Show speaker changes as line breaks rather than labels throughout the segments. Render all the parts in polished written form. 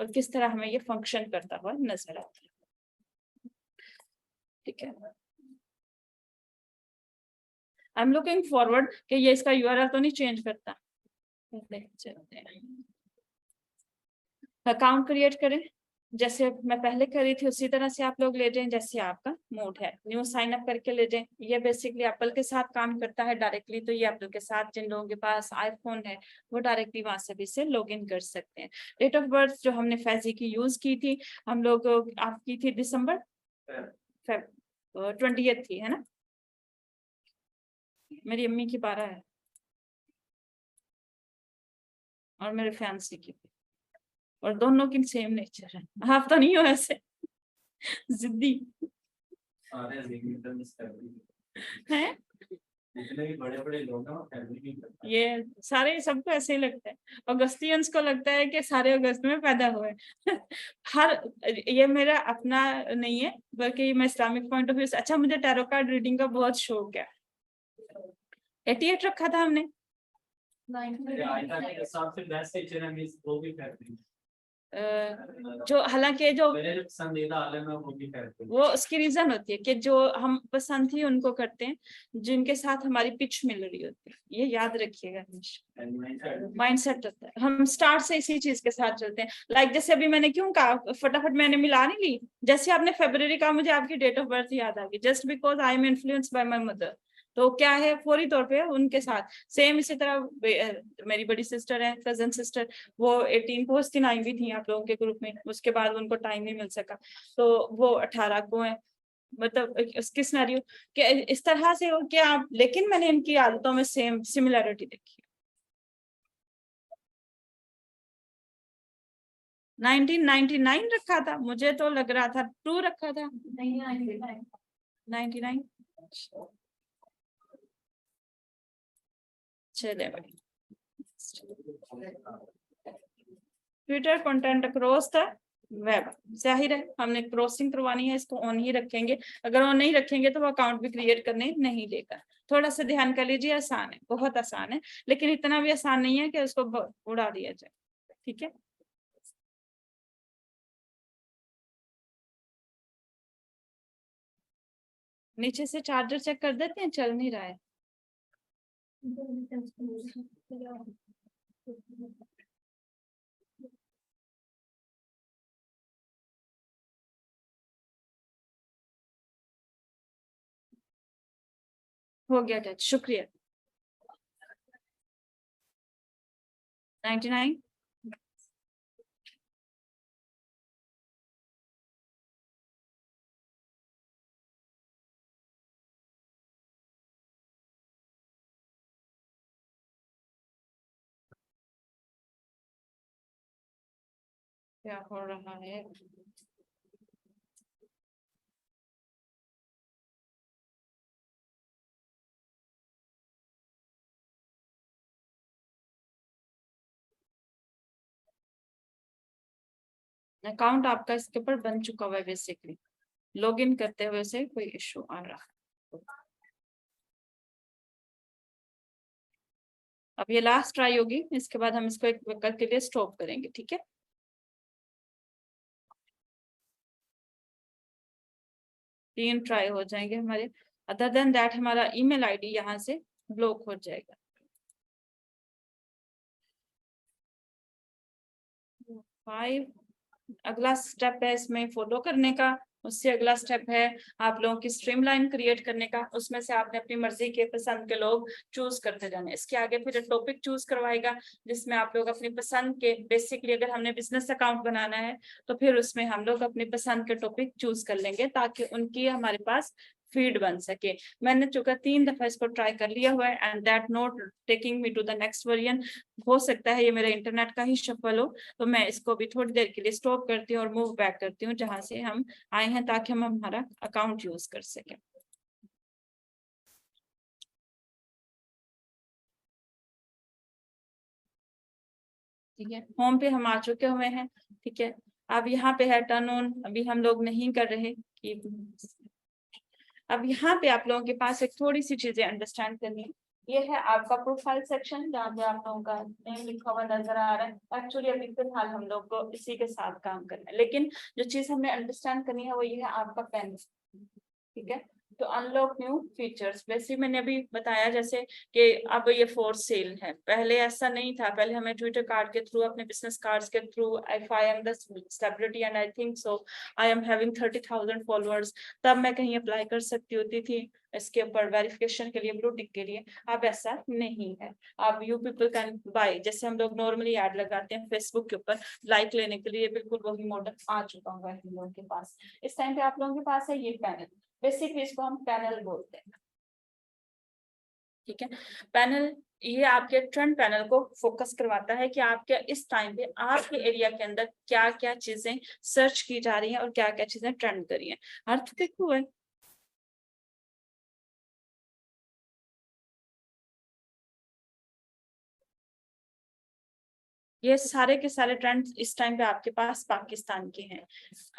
और किस तरह हमें ये फंक्शन करता हुआ नजर आता है। ठीक है, आई एम लुकिंग फॉरवर्ड कि ये इसका यूआरएल तो नहीं चेंज करता। चलते हैं, अकाउंट क्रिएट करें, जैसे मैं पहले करी थी उसी तरह से आप लोग ले जाएं, जैसे आपका मूड है। न्यू साइन अप करके ले जाएं। ये बेसिकली एप्पल के साथ काम करता है डायरेक्टली, तो ये एप्पल के साथ जिन लोगों के पास आईफोन है वो डायरेक्टली वहां से भी से लॉग इन कर सकते हैं। डेट ऑफ बर्थ जो हमने फैजी की यूज की थी, हम लोग आपकी थी दिसंबर 20th थी, है ना? मेरी अम्मी की 12 है और मेरे फैंसी की, और दोनों की सेम नेचर है। आप तो नहीं हो ऐसे जिद्दी हैं?
जितने भी बड़े-बड़े लोग हैं वो फैमिली में
ये सारे सबको ऐसे ही लगता है। अगस्तियंस को लगता है कि सारे अगस्त में पैदा हुए। हर ये मेरा अपना नहीं है, बल्कि मैं इस्लामिक पॉइंट ऑफ व्यू से, अच्छा मुझे टैरो कार्ड रीडिंग का बहुत शौक है। 88 रखा था हमने।
के हिसाब से बेस्ट टीचर है मिस वो भी फैमिली
जो हालांकि जो
मेरे जो पसंदीदा आलम है वो भी फैमिली,
वो उसकी रीजन होती है कि जो हम पसंद थी उनको करते हैं, जिनके साथ हमारी पिच मिल रही होती है। ये याद रखिएगा हमेशा, माइंडसेट होता है। हम स्टार्ट से इसी चीज के साथ चलते हैं। लाइक जैसे अभी मैंने क्यों कहा फटाफट मैंने मिला नहीं ली, जैसे आपने फरवरी का, मुझे आपकी डेट ऑफ बर्थ याद आ गई, just because I am influenced by my mother. तो क्या है, फौरी तौर पे उनके साथ सेम। इसी तरह मेरी बड़ी सिस्टर है, कजन सिस्टर, वो 18 को उस दिन आई भी थी आप लोगों के ग्रुप में, उसके बाद उनको टाइम नहीं मिल सका, तो वो 18 को है। मतलब उसकी सिनेरियो कि इस तरह से हो कि आप, लेकिन मैंने इनकी आदतों में सेम सिमिलैरिटी देखी। 1999 रखा था, मुझे तो लग रहा था 2 रखा था। 99 चले भाई। Twitter content across the web, जाहिर है हमने क्रॉसिंग करवानी है, इसको ऑन ही रखेंगे। अगर ऑन नहीं रखेंगे तो वो अकाउंट भी क्रिएट करने नहीं देगा। थोड़ा सा ध्यान कर लीजिए, आसान है, बहुत आसान है, लेकिन इतना भी आसान नहीं है कि उसको उड़ा दिया जाए। ठीक है, नीचे से चार्जर चेक कर देते हैं, चल नहीं रहा है। हो गया टच, शुक्रिया। 99 क्या हो रहा है? अकाउंट आपका इसके ऊपर बन चुका हुआ है, बेसिकली लॉगिन करते हुए से कोई इशू आ रहा है। अब ये लास्ट ट्राई होगी, इसके बाद हम इसको एक वक्त के लिए स्टॉप करेंगे। ठीक है, तीन ट्राई हो जाएंगे हमारे। अदर देन दैट हमारा ईमेल आईडी यहाँ से ब्लॉक हो जाएगा। 5 अगला स्टेप है इसमें फॉलो करने का। उससे अगला स्टेप है आप लोगों की स्ट्रीमलाइन क्रिएट करने का। उसमें से आपने अपनी मर्जी के पसंद के लोग चूज करते जाने। इसके आगे फिर टॉपिक चूज करवाएगा, जिसमें आप लोग अपनी पसंद के, बेसिकली अगर हमने बिजनेस अकाउंट बनाना है तो फिर उसमें हम लोग अपनी पसंद के टॉपिक चूज कर लेंगे, ताकि उनकी हमारे पास फीड बन सके। मैंने चूंकि 3 दफा इसको ट्राई कर लिया हुआ है, and that not taking me to the next version. हो सकता है ये मेरे इंटरनेट का ही शफल हो, तो मैं इसको भी थोड़ी देर के लिए स्टॉप करती हूँ और मूव बैक करती हूँ जहां से हम आए हैं, ताकि हम हमारा अकाउंट यूज कर सकें। ठीक है, होम पे हम आ चुके हुए हैं। ठीक है, अब यहाँ पे है टर्न ऑन, अभी हम लोग नहीं कर रहे कि अब यहाँ पे आप लोगों के पास एक थोड़ी सी चीजें अंडरस्टैंड करनी है। ये है आपका प्रोफाइल सेक्शन जहाँ पे आप लोगों का नेम लिखा हुआ नजर आ रहा है। एक्चुअली अभी फिलहाल हम लोग को इसी के साथ काम करना है, लेकिन जो चीज हमें अंडरस्टैंड करनी है वो ये है आपका पेन। ठीक है, तो अनलॉक न्यू फीचर्स, वैसे मैंने अभी बताया जैसे कि अब ये फॉर सेल है, पहले ऐसा नहीं था। पहले हमें ट्विटर कार्ड के थ्रू, अपने बिजनेस कार्ड्स के through, if I am the celebrity and I think so I am having 30,000 followers, तब मैं कहीं अप्लाई कर सकती होती थी इसके ऊपर वेरिफिकेशन के लिए, ब्लू टिक के लिए। अब ऐसा नहीं है। अब यू पीपल कैन बाय, जैसे हम लोग नॉर्मली ऐड लगाते हैं फेसबुक के ऊपर लाइक लेने के लिए, बिल्कुल वही मॉडल आ चुका हुआ है हम लोगों के पास। इस टाइम पे आप लोगों के पास है ये पैनल, बेसिकली इसको हम पैनल बोलते हैं। ठीक है, पैनल ये आपके ट्रेंड पैनल को फोकस करवाता है कि आपके इस टाइम पे आपके एरिया के अंदर क्या क्या चीजें सर्च की जा रही हैं और क्या क्या चीजें ट्रेंड कर रही हैं। अर्थ देखो है, ये सारे के सारे ट्रेंड्स इस टाइम पे आपके पास पाकिस्तान के हैं।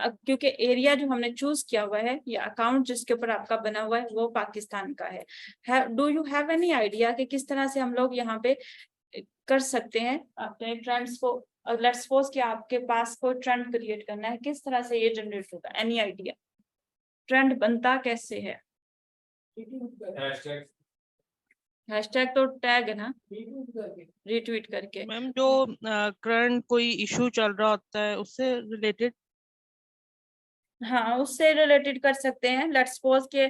क्योंकि एरिया जो हमने चूज किया हुआ है या अकाउंट जिसके ऊपर आपका बना हुआ है वो पाकिस्तान का है। Do you have any idea कि किस तरह से हम लोग यहाँ पे कर सकते हैं अपने ट्रेंड्स को? लेट्स सपोज कि आपके पास कोई ट्रेंड क्रिएट करना है, किस तरह से ये जनरेट होगा? Any idea? ट्रेंड बनता कैसे है? हैशटैग तो टैग है ना, रीट्वीट करके।
मैम जो करंट कोई इशू चल रहा होता है उससे रिलेटेड।
हाँ, उससे रिलेटेड कर सकते हैं। लेट्स सपोज के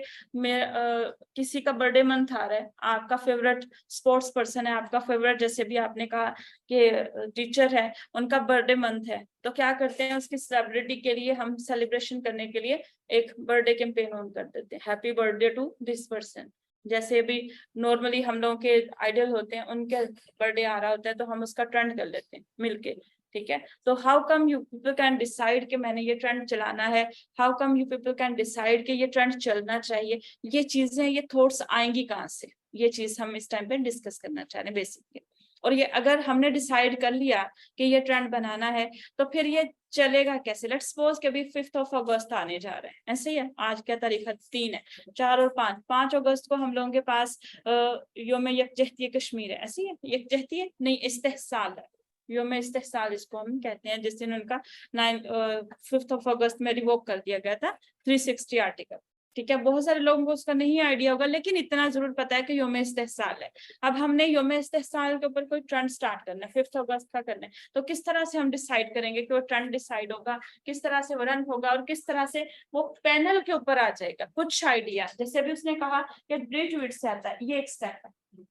किसी का बर्थडे मंथ आ रहा है, आपका फेवरेट स्पोर्ट्स पर्सन है, आपका फेवरेट, जैसे भी आपने कहा कि टीचर है, उनका बर्थडे मंथ है, तो क्या करते हैं उसकी सेलिब्रिटी के लिए हम सेलिब्रेशन करने के लिए एक बर्थडे कैंपेन ऑन कर देते हैं, happy birthday to this person. जैसे भी नॉर्मली हम लोगों के आइडल होते हैं, उनके बर्थडे आ रहा होता है तो हम उसका ट्रेंड कर लेते हैं मिलके। ठीक है, तो how come you people can decide कि मैंने ये ट्रेंड चलाना है? How come you people can decide कि ये ट्रेंड चलना चाहिए? ये चीजें, ये थॉट्स आएंगी कहाँ से? ये चीज हम इस टाइम पे डिस्कस करना चाह रहे हैं बेसिकली। और ये अगर हमने डिसाइड कर लिया कि ये ट्रेंड बनाना है, तो फिर ये चलेगा कैसे? लेट्स सपोज कि अभी 5 अगस्त आने जा रहे हैं, ऐसे ही है। आज क्या तारीख है? 3 है, 4 और 5 अगस्त को हम लोगों के पास योम यकजहती कश्मीर है। ऐसी है, यकजहती है नहीं, इस्तेहसाल है, योम इस्तेहसाल इसको हम कहते हैं, जिस दिन उनका 5 अगस्त में रिवोक कर दिया गया था 360 आर्टिकल। ठीक है, बहुत सारे लोगों को उसका नहीं आइडिया होगा, लेकिन इतना जरूर पता है कि योम इस्तेहसाल है। अब हमने योम इस्तेहसाल के ऊपर कोई ट्रेंड स्टार्ट करना है, 5 अगस्त का करना है, तो किस तरह से हम डिसाइड करेंगे कि वो ट्रेंड डिसाइड होगा, किस तरह से वो रन होगा और किस तरह से वो पैनल के ऊपर आ जाएगा? कुछ आइडिया, जैसे अभी उसने कहा कि रीट्वीट से आता है, ये एक स्टेप है,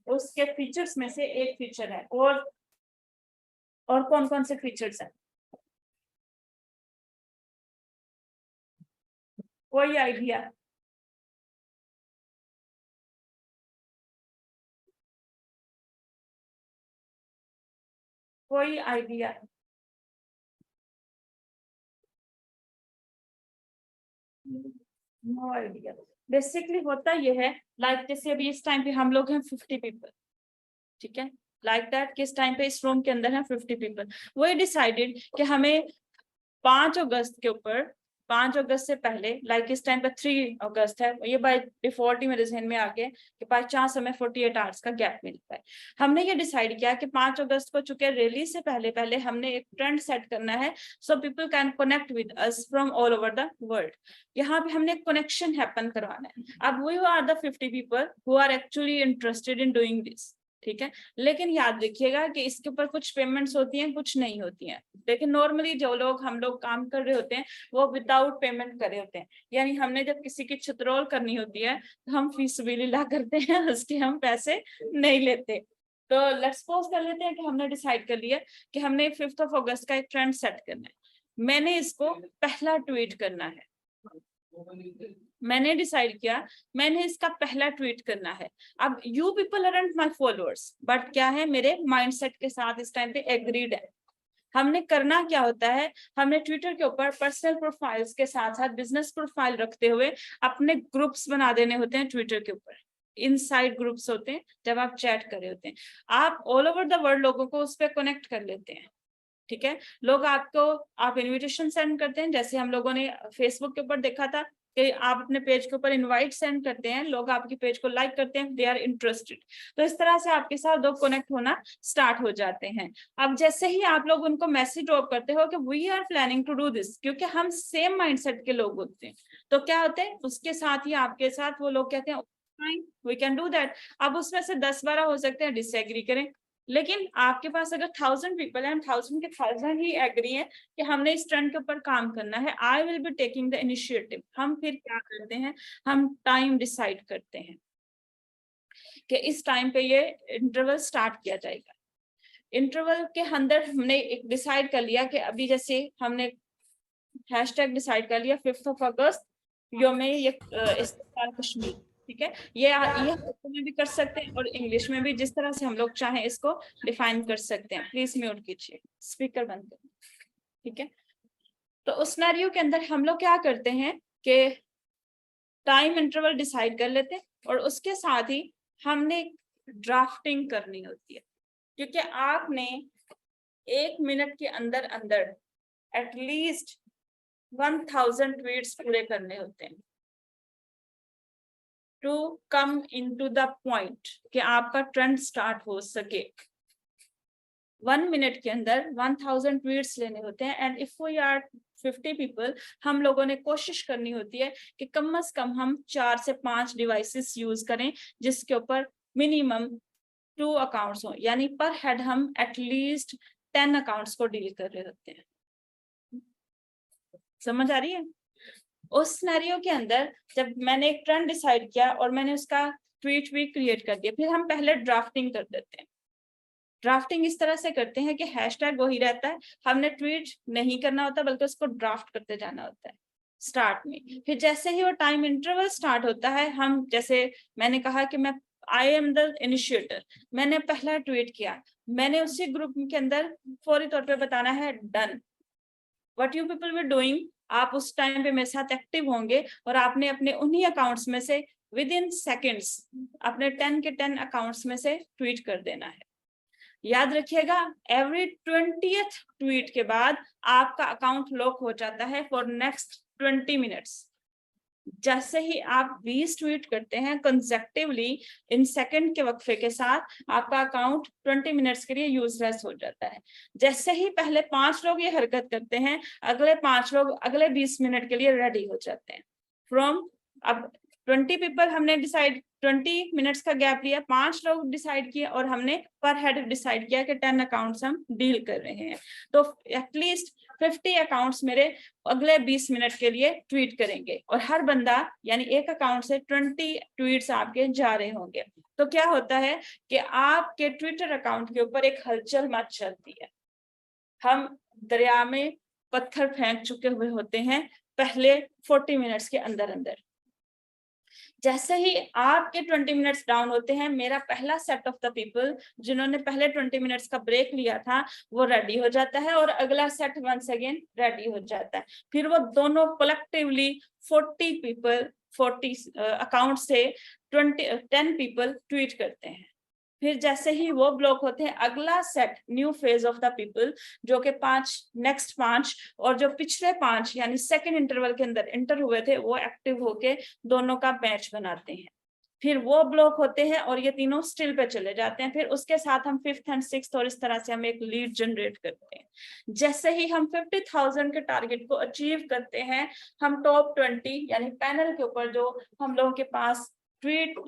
उसके फीचर्स में से एक फीचर है। और कौन कौन से फीचर्स हैं? कोई आइडिया? कोई आइडिया? No idea. बेसिकली होता यह है, लाइक जैसे अभी इस टाइम पे हम लोग हैं 50 पीपल। ठीक है, लाइक दैट किस टाइम पे इस रूम के अंदर है 50 पीपल। वो डिसाइडेड कि हमें 5 अगस्त के ऊपर, 5 अगस्त से पहले, लाइक इस टाइम पे 3 अगस्त है, ये बाय डिफॉल्ट ही मेरे जहन में आ गया कि बाय चांस हमें 48 आवर्स का गैप मिलता है। हमने ये डिसाइड किया कि 5 अगस्त को चुके रिलीज से पहले पहले हमने एक ट्रेंड सेट करना है, so people can connect with us from all over the world. यहाँ पे हमने कनेक्शन हैपन करवाना है। अब we are the 50 people who are actually interested in doing this. ठीक है, लेकिन याद रखिएगा कि इसके ऊपर कुछ पेमेंट्स होती हैं, कुछ नहीं होती हैं। लेकिन नॉर्मली जो लोग हम लोग काम कर रहे होते हैं वो विदाउट पेमेंट करे होते हैं, यानी हमने जब किसी की छतरोल करनी होती है तो हम फीस बिलिला करते हैं, उसके हम पैसे नहीं लेते। तो लेट्स सपोज कर लेते हैं कि हमने डिसाइड कर लिया कि हमने 5 अगस्त का एक ट्रेंड सेट करना है, मैंने इसको पहला ट्वीट करना है। मैंने डिसाइड किया मैंने इसका पहला ट्वीट करना है। अब you people aren't my followers, but क्या है, मेरे माइंडसेट के साथ इस टाइम पे एग्रीड है। हमने करना क्या होता है, हमने ट्विटर के ऊपर पर्सनल प्रोफाइल्स के साथ साथ बिजनेस प्रोफाइल रखते हुए अपने ग्रुप्स बना देने होते हैं ट्विटर के ऊपर। इनसाइड ग्रुप्स होते हैं, जब आप चैट कर रहे होते हैं, आप ऑल ओवर द वर्ल्ड लोगों को उस पर कनेक्ट कर लेते हैं। ठीक है, लोग आपको, आप इनविटेशन सेंड करते हैं, जैसे हम लोगों ने फेसबुक के ऊपर देखा था कि आप अपने पेज के ऊपर इनवाइट सेंड करते हैं, लोग आपके पेज को लाइक करते हैं, दे आर इंटरेस्टेड, तो इस तरह से आपके साथ लोग कनेक्ट होना स्टार्ट हो जाते हैं। अब जैसे ही आप लोग उनको मैसेज ड्रॉप करते हो कि we are planning to do this, क्योंकि हम सेम माइंडसेट के लोग होते हैं, तो क्या होते हैं उसके साथ ही आपके साथ वो लोग कहते हैं fine we can do that. अब उसमें से 10-12 हो सकते हैं डिसएग्री करें, लेकिन आपके पास अगर 1000 पीपल हैं, 1000 के 1000 ही एग्री हैं कि हमने इस ट्रेंड के ऊपर काम करना है, I will be taking the initiative. हम फिर क्या करते हैं, हम टाइम डिसाइड करते हैं कि इस टाइम पे ये इंटरवल स्टार्ट किया जाएगा। इंटरवल के अंदर हमने एक डिसाइड कर लिया कि अभी जैसे हमने हैशटैग डिसाइड कर लिया 5 अगस्त योमे इस्तेमाल कश्मीर, ठीक है, ये उर्दू में भी कर सकते हैं और इंग्लिश में भी, जिस तरह से हम लोग चाहें इसको डिफाइन कर सकते हैं। प्लीज म्यूट कीजिए, स्पीकर बंद करें, ठीक है। तो उस सिनेरियो के अंदर हम लोग क्या करते हैं कि टाइम इंटरवल डिसाइड कर लेते हैं और उसके साथ ही हमने ड्राफ्टिंग करनी होती है, क्योंकि आपने 1 मिनट के अंदर अंदर एटलीस्ट 1000 ट्वीट्स पूरे करने होते हैं to come into the point कि आपका ट्रेंड स्टार्ट हो सके। 1 मिनट के अंदर 1000 ट्वीट्स लेने होते हैं, and if we are 50 people, हम लोगों ने कोशिश करनी होती है कि कम से कम हम 4 से 5 डिवाइसेस यूज करें जिसके ऊपर मिनिमम 2 अकाउंट्स हो, यानी पर हेड हम एटलीस्ट 10 अकाउंट्स को डील कर रहे होते हैं। समझ आ रही है? उस सिनेरियो के अंदर जब मैंने एक ट्रेंड डिसाइड किया और मैंने उसका ट्वीट भी क्रिएट कर दिया, फिर हम पहले ड्राफ्टिंग कर देते हैं। ड्राफ्टिंग इस तरह से करते हैं कि हैशटैग वही रहता है, हमने ट्वीट नहीं करना होता बल्कि उसको ड्राफ्ट करते जाना होता है स्टार्ट में। फिर जैसे ही वो टाइम इंटरवल स्टार्ट होता है, हम जैसे मैंने कहा कि मैं आई एम द इनिशिएटर, मैंने पहला ट्वीट किया, मैंने उसी ग्रुप के अंदर फौरी तौर पे बताना है done. What you people were doing, आप उस टाइम पे मेरे साथ एक्टिव होंगे और आपने अपने उन्हीं अकाउंट्स में से विद इन सेकेंड्स अपने 10 के 10 अकाउंट्स में से ट्वीट कर देना है। याद रखिएगा, एवरी 20th ट्वीट के बाद आपका अकाउंट लॉक हो जाता है फॉर नेक्स्ट 20 मिनट्स। जैसे ही आप 20 ट्वीट करते हैं कंसेक्टिवली इन सेकंड के वक्फे के साथ, आपका अकाउंट 20 मिनट्स के लिए यूजलेस हो जाता है। जैसे ही पहले 5 लोग ये हरकत करते हैं, अगले 5 लोग अगले 20 मिनट के लिए रेडी हो जाते हैं। फ्रॉम अब 20 पीपल हमने डिसाइड 20 मिनट्स का गैप लिया, 5 लोग डिसाइड किए और हमने पर हेड डिसाइड किया कि 10 अकाउंट्स हम डील कर रहे हैं, तो एटलीस्ट 50 अकाउंट्स मेरे अगले 20 मिनट के लिए ट्वीट करेंगे और हर बंदा यानी एक अकाउंट से 20 ट्वीट्स आपके जा रहे होंगे। तो क्या होता है कि आपके ट्विटर अकाउंट के ऊपर एक हलचल मच चलती है। हम दरिया में पत्थर फेंक चुके हुए होते हैं पहले 40 मिनट्स के अंदर अंदर। जैसे ही आपके 20 मिनट्स डाउन होते हैं, मेरा पहला सेट ऑफ द पीपल जिन्होंने पहले 20 मिनट्स का ब्रेक लिया था वो रेडी हो जाता है और अगला सेट वंस अगेन रेडी हो जाता है। फिर वो दोनों कलेक्टिवली 40 पीपल 40 अकाउंट से 10 पीपल ट्वीट करते हैं। फिर जैसे ही वो ब्लॉक होते हैं, अगला set new phase of the people जो कि 5 नेक्स्ट 5 और जो पिछले 5 यानी सेकंड इंटरवल के अंदर इंटर हुए थे वो एक्टिव होके दोनों का मैच बनाते हैं। फिर वो ब्लॉक होते हैं और ये तीनों स्टिल पे चले जाते हैं। फिर उसके साथ हम 5th एंड 6th और इस तरह से हम एक लीड जनरेट करते हैं। जैसे ही हम 50,000 के टारगेट को अचीव करते हैं, हम टॉप 20 यानी पैनल के ऊपर जो हम लोगों के पास ट्वीट